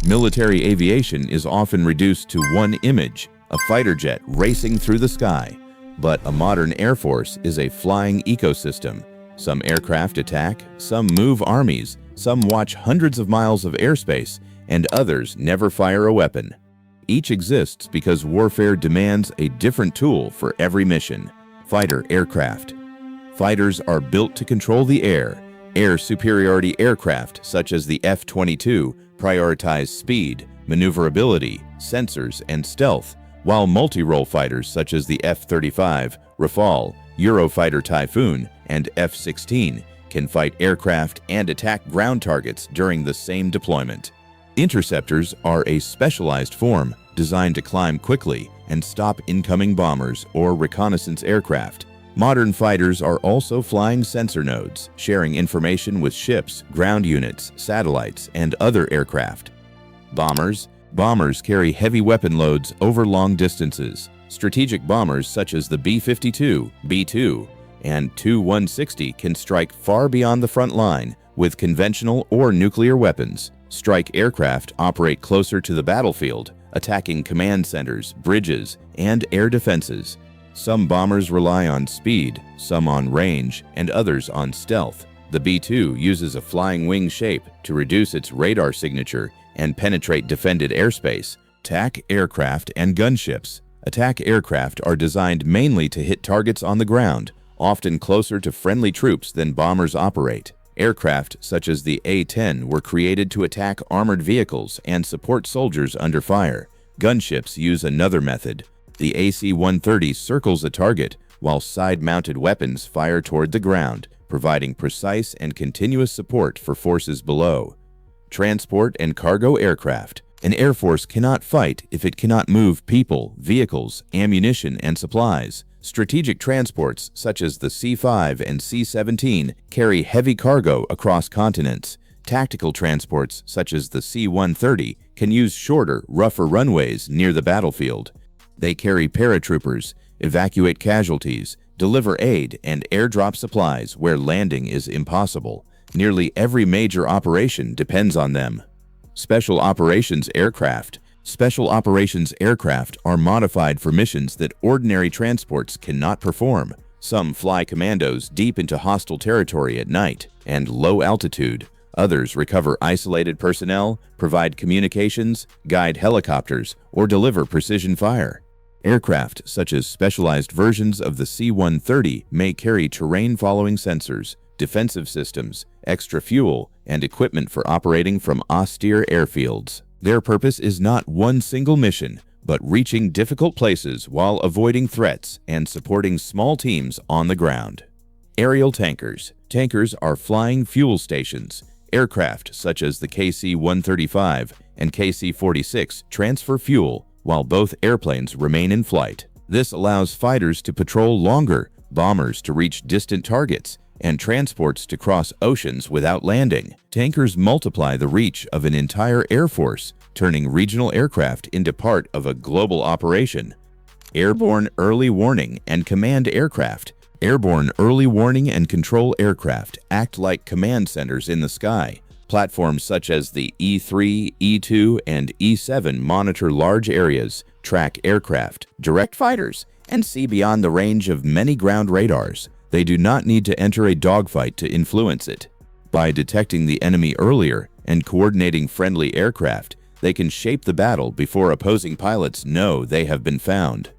Military aviation is often reduced to one image, a fighter jet racing through the sky. But a modern Air Force is a flying ecosystem. Some aircraft attack, some move armies, some watch hundreds of miles of airspace, and others never fire a weapon. Each exists because warfare demands a different tool for every mission. Fighter aircraft. Fighters are built to control the air. Air superiority aircraft, such as the F-22, prioritize speed, maneuverability, sensors, and stealth, while multi-role fighters such as the F-35, Rafale, Eurofighter Typhoon, and F-16 can fight aircraft and attack ground targets during the same deployment. Interceptors are a specialized form designed to climb quickly and stop incoming bombers or reconnaissance aircraft. Modern fighters are also flying sensor nodes, sharing information with ships, ground units, satellites, and other aircraft. Bombers. Bombers carry heavy weapon loads over long distances. Strategic bombers such as the B-52, B-2, and Tu-160 can strike far beyond the front line with conventional or nuclear weapons. Strike aircraft operate closer to the battlefield, attacking command centers, bridges, and air defenses. Some bombers rely on speed, some on range, and others on stealth. The B-2 uses a flying wing shape to reduce its radar signature and penetrate defended airspace. Attack aircraft and gunships. Attack aircraft are designed mainly to hit targets on the ground, often closer to friendly troops than bombers operate. Aircraft such as the A-10 were created to attack armored vehicles and support soldiers under fire. Gunships use another method. The AC-130 circles a target, while side-mounted weapons fire toward the ground, providing precise and continuous support for forces below. Transport and cargo aircraft. An Air Force cannot fight if it cannot move people, vehicles, ammunition, and supplies. Strategic transports such as the C-5 and C-17 carry heavy cargo across continents. Tactical transports such as the C-130 can use shorter, rougher runways near the battlefield. They carry paratroopers, evacuate casualties, deliver aid, and airdrop supplies where landing is impossible. Nearly every major operation depends on them. Special Operations Aircraft. Special Operations aircraft are modified for missions that ordinary transports cannot perform. Some fly commandos deep into hostile territory at night and low altitude. Others recover isolated personnel, provide communications, guide helicopters, or deliver precision fire. Aircraft such as specialized versions of the C-130 may carry terrain-following sensors, defensive systems, extra fuel, and equipment for operating from austere airfields. Their purpose is not one single mission, but reaching difficult places while avoiding threats and supporting small teams on the ground. Aerial tankers. Tankers are flying fuel stations. Aircraft such as the KC-135 and KC-46 transfer fuel while both airplanes remain in flight. This allows fighters to patrol longer, bombers to reach distant targets, and transports to cross oceans without landing. Tankers multiply the reach of an entire air force, turning regional aircraft into part of a global operation. Airborne Early Warning and Command Aircraft. Airborne Early Warning and Control aircraft act like command centers in the sky. Platforms such as the E-3, E-2, and E-7 monitor large areas, track aircraft, direct fighters, and see beyond the range of many ground radars. They do not need to enter a dogfight to influence it. By detecting the enemy earlier and coordinating friendly aircraft, they can shape the battle before opposing pilots know they have been found.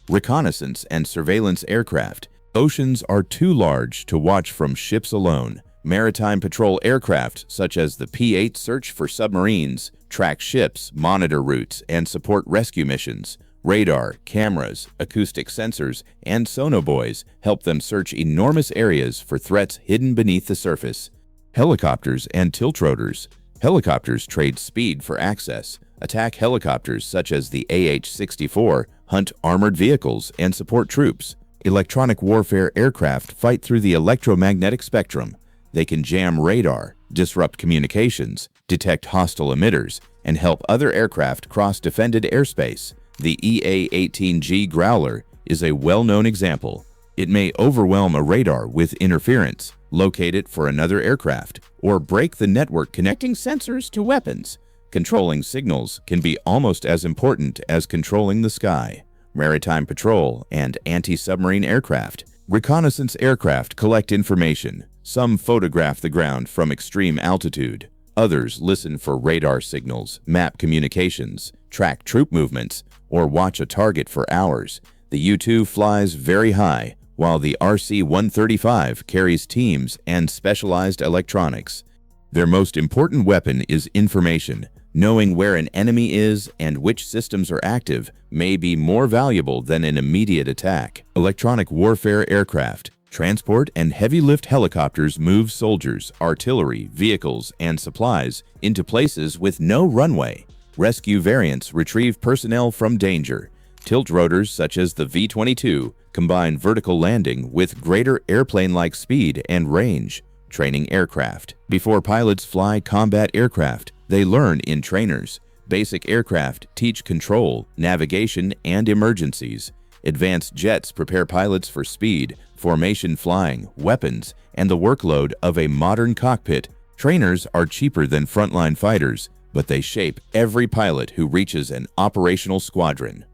Reconnaissance and surveillance aircraft. Oceans are too large to watch from ships alone. Maritime patrol aircraft such as the P-8 search for submarines, track ships, monitor routes, and support rescue missions. Radar, cameras, acoustic sensors, and sonobuoys help them search enormous areas for threats hidden beneath the surface. Helicopters and tiltrotors. Helicopters trade speed for access. Attack helicopters such as the AH-64 hunt armored vehicles and support troops. Electronic warfare aircraft fight through the electromagnetic spectrum. They can jam radar, disrupt communications, detect hostile emitters, and help other aircraft cross defended airspace. The EA-18G Growler is a well-known example. It may overwhelm a radar with interference, locate it for another aircraft, or break the network connecting sensors to weapons. Controlling signals can be almost as important as controlling the sky. Maritime patrol and anti-submarine aircraft. Reconnaissance aircraft collect information. Some photograph the ground from extreme altitude. Others listen for radar signals, map communications, track troop movements, or watch a target for hours. The U-2 flies very high, while the RC-135 carries teams and specialized electronics. Their most important weapon is information. Knowing where an enemy is and which systems are active may be more valuable than an immediate attack. Electronic warfare aircraft. Transport and heavy-lift helicopters move soldiers, artillery, vehicles, and supplies into places with no runway. Rescue variants retrieve personnel from danger. Tilt rotors such as the V-22 combine vertical landing with greater airplane-like speed and range. Training aircraft. Before pilots fly combat aircraft, they learn in trainers. Basic aircraft teach control, navigation, and emergencies. Advanced jets prepare pilots for speed, formation flying, weapons, and the workload of a modern cockpit. Trainers are cheaper than frontline fighters, but they shape every pilot who reaches an operational squadron.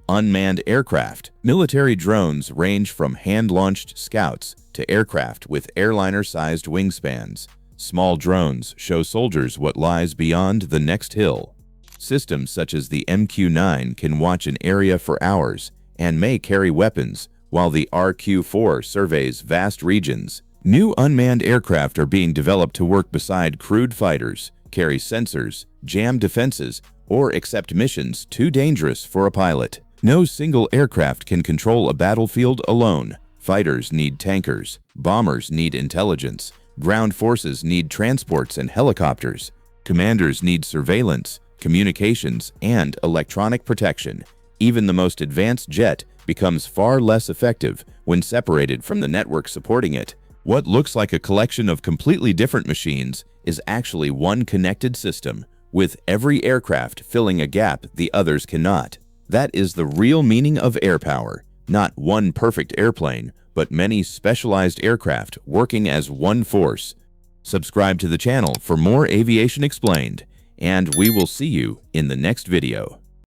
Unmanned aircraft. Military drones range from hand-launched scouts to aircraft with airliner-sized wingspans. Small drones show soldiers what lies beyond the next hill. Systems such as the MQ-9 can watch an area for hours and may carry weapons, while the RQ-4 surveys vast regions. New unmanned aircraft are being developed to work beside crewed fighters, carry sensors, jam defenses, or accept missions too dangerous for a pilot. No single aircraft can control a battlefield alone. Fighters need tankers, bombers need intelligence, ground forces need transports and helicopters, commanders need surveillance, communications, and electronic protection. Even the most advanced jet becomes far less effective when separated from the network supporting it. What looks like a collection of completely different machines is actually one connected system, with every aircraft filling a gap the others cannot. That is the real meaning of air power. Not one perfect airplane, but many specialized aircraft working as one force. Subscribe to the channel for more Aviation Explained, and we will see you in the next video.